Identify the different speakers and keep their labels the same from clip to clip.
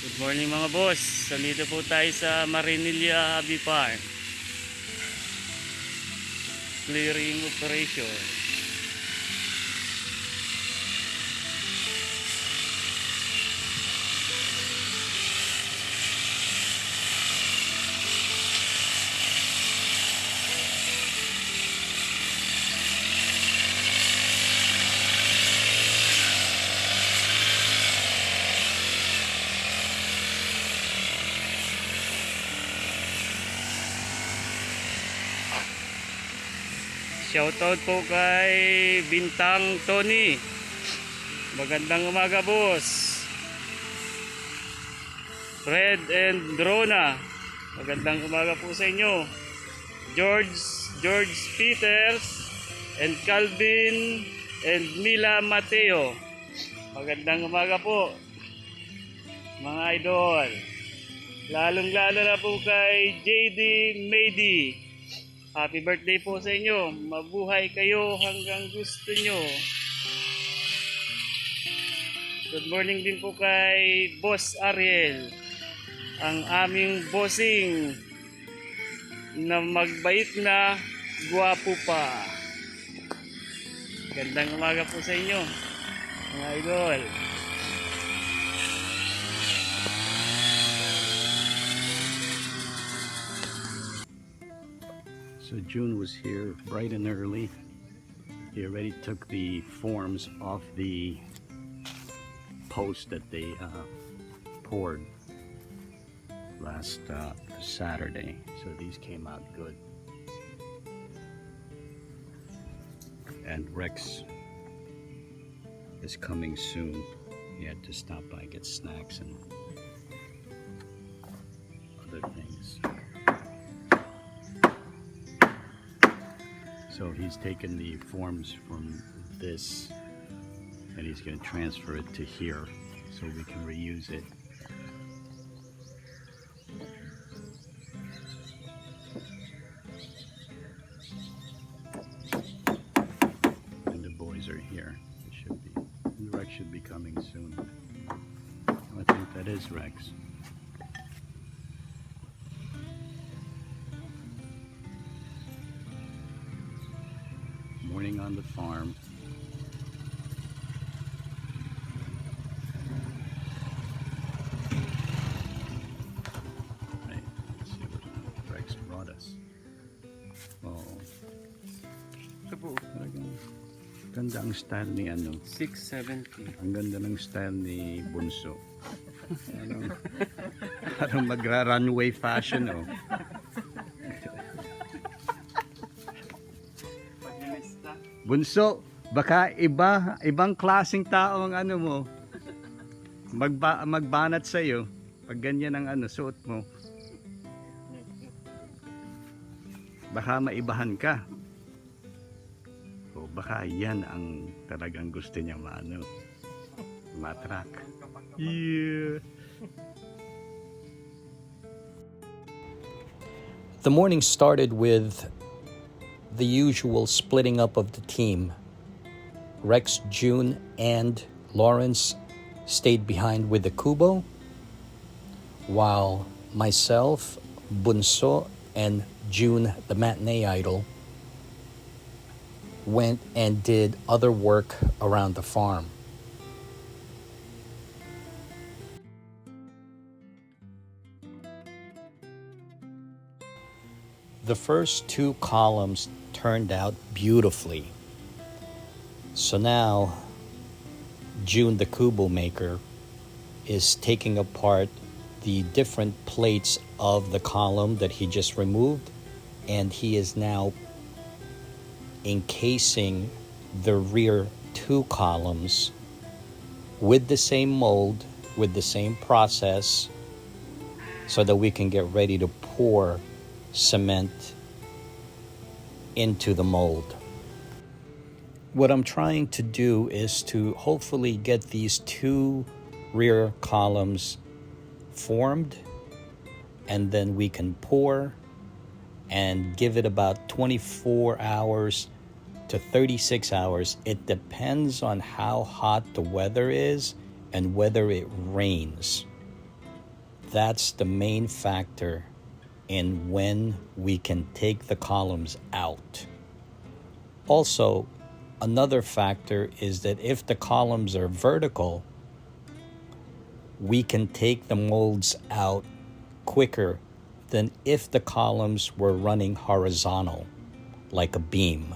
Speaker 1: Good morning mga boss. Nandito po tayo sa Marinilla Hobby Farm. Clearing operation. Shoutout po kay Bintang Tony. Magandang umaga boss. Fred and Drona. Magandang umaga po sa inyo. George Peters and Calvin and Mila Mateo. Magandang umaga po mga idol. Lalong-lalo na po kay JD Mady. Happy birthday po sa inyo. Mabuhay kayo hanggang gusto nyo. Good morning din po kay Boss Ariel, ang aming bossing na magbait na gwapo pa. Gandang umaga po sa inyo mga idol.
Speaker 2: So June was here bright and early. He already took the forms off the post that they poured last Saturday. So these came out good. And Rex is coming soon. He had to stop by, get snacks and other things. So he's taken the forms from this and he's going to transfer it to here so we can reuse it. And the boys are here. It should be. Rex should be coming soon. I think that is Rex. Morning on the farm. Right, let's see what Rex brought us. Oh, ganda ang style ni ano.
Speaker 1: 670.
Speaker 2: Ang ganda ng style ni Bunso. Parang magra-runway fashion, oh. Bunso, baka ibang klaseng tao ang ano mo. Magbanat sa iyo pag ganyan ang ano suot mo. Baka maibahan ka. O baka yan ang talagang gusto niya matrak. Yeah.
Speaker 3: The morning started with the usual splitting up of the team. Rex, June, and Lawrence stayed behind with the Kubo, while myself, Bunso, and June, the matinee idol, went and did other work around the farm. The first two columns turned out beautifully. So now June the Kubo maker is taking apart the different plates of the column that he just removed, and he is now encasing the rear two columns with the same mold, with the same process, so that we can get ready to pour cement into the mold. What I'm trying to do is to hopefully get these two rear columns formed, and then we can pour and give it about 24 hours to 36 hours. It depends on how hot the weather is and whether it rains. that's the main factor in when we can take the columns out. Also, another factor is that if the columns are vertical, we can take the molds out quicker than if the columns were running horizontal, like a beam.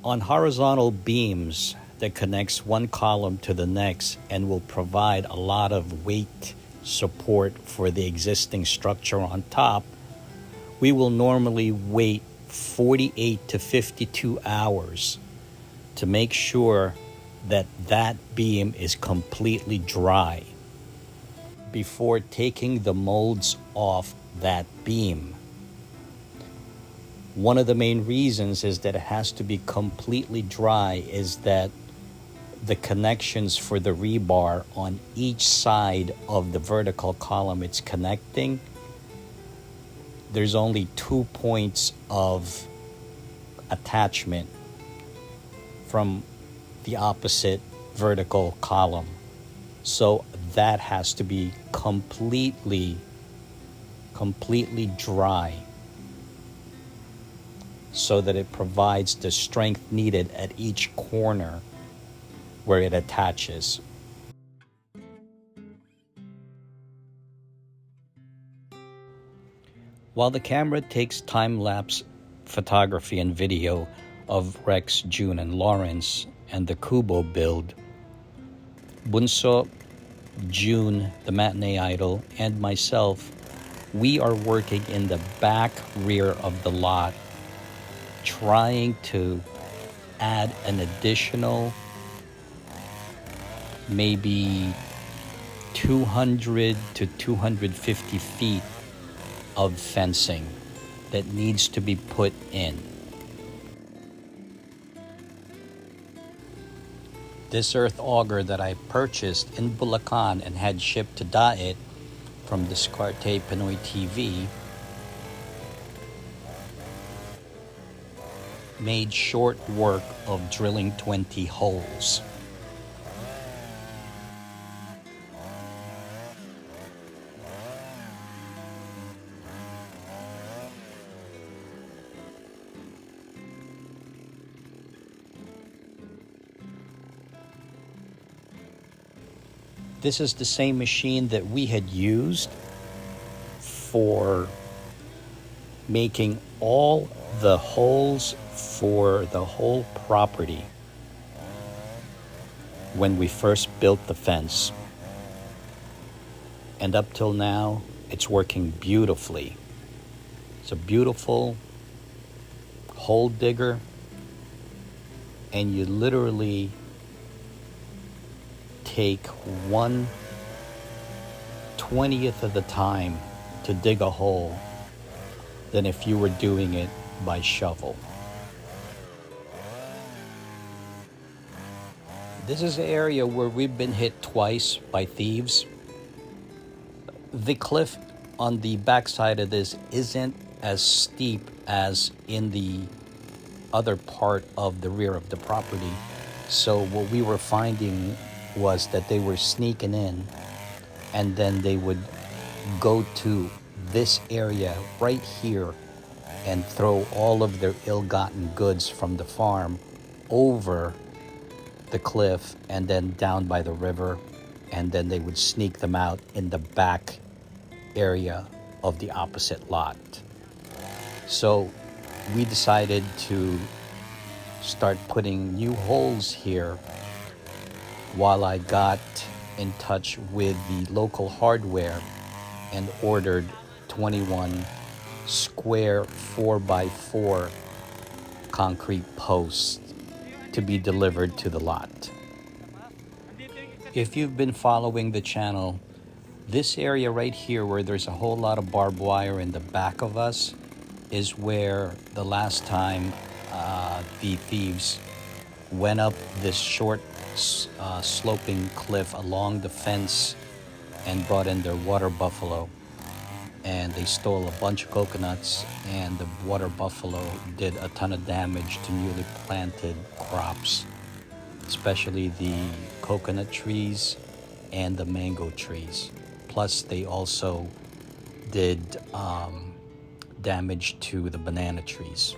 Speaker 3: On horizontal beams that connects one column to the next and will provide a lot of weight support for the existing structure on top, we will normally wait 48 to 52 hours to make sure that that beam is completely dry before taking the molds off that beam. One of the main reasons is that it has to be completely dry is that the connections for the rebar on each side of the vertical column it's connecting, there's only 2 points of attachment from the opposite vertical column. So that has to be completely dry so that it provides the strength needed at each corner where it attaches. While the camera takes time-lapse photography and video of Rex, June, and Lawrence and the Kubo build, Bunso, June, the matinee idol, and myself, we are working in the back rear of the lot, trying to add an additional maybe 200 to 250 feet of fencing that needs to be put in. This earth auger that I purchased in Bulacan and had shipped to Daet from Descarte Pinoy TV made short work of drilling 20 holes. This is the same machine that we had used for making all the holes for the whole property when we first built the fence. And up till now, it's working beautifully. It's a beautiful hole digger, and you literally take 1/20th of the time to dig a hole than if you were doing it by shovel. This is an area where we've been hit twice by thieves. The cliff on the backside of this isn't as steep as in the other part of the rear of the property. So what we were finding was that they were sneaking in, and then they would go to this area right here and throw all of their ill-gotten goods from the farm over the cliff and then down by the river, and then they would sneak them out in the back area of the opposite lot. So we decided to start putting new holes here while I got in touch with the local hardware and ordered 21 square 4x4 concrete posts to be delivered to the lot. If you've been following the channel, this area right here where there's a whole lot of barbed wire in the back of us is where the last time the thieves went up this short sloping cliff along the fence and brought in their water buffalo. and they stole a bunch of coconuts, and the water buffalo did a ton of damage to newly planted crops, especially the coconut trees and the mango trees. Plus, they also did damage to the banana trees.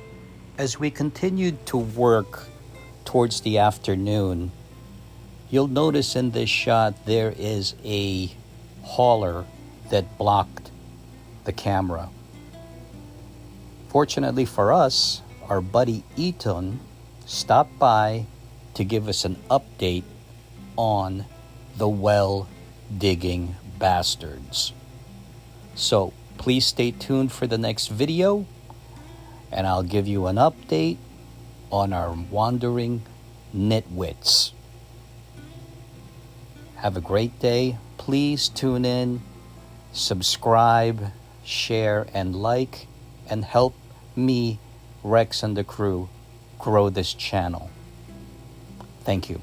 Speaker 3: As we continued to work towards the afternoon, you'll notice in this shot there is a hauler that blocked the camera. Fortunately for us, our buddy Eton stopped by to give us an update on the well digging bastards. So please stay tuned for the next video, and I'll give you an update on our wandering nitwits. Have a great day. Please tune in, subscribe, share, and like, and help me, Rex, and the crew grow this channel. Thank you.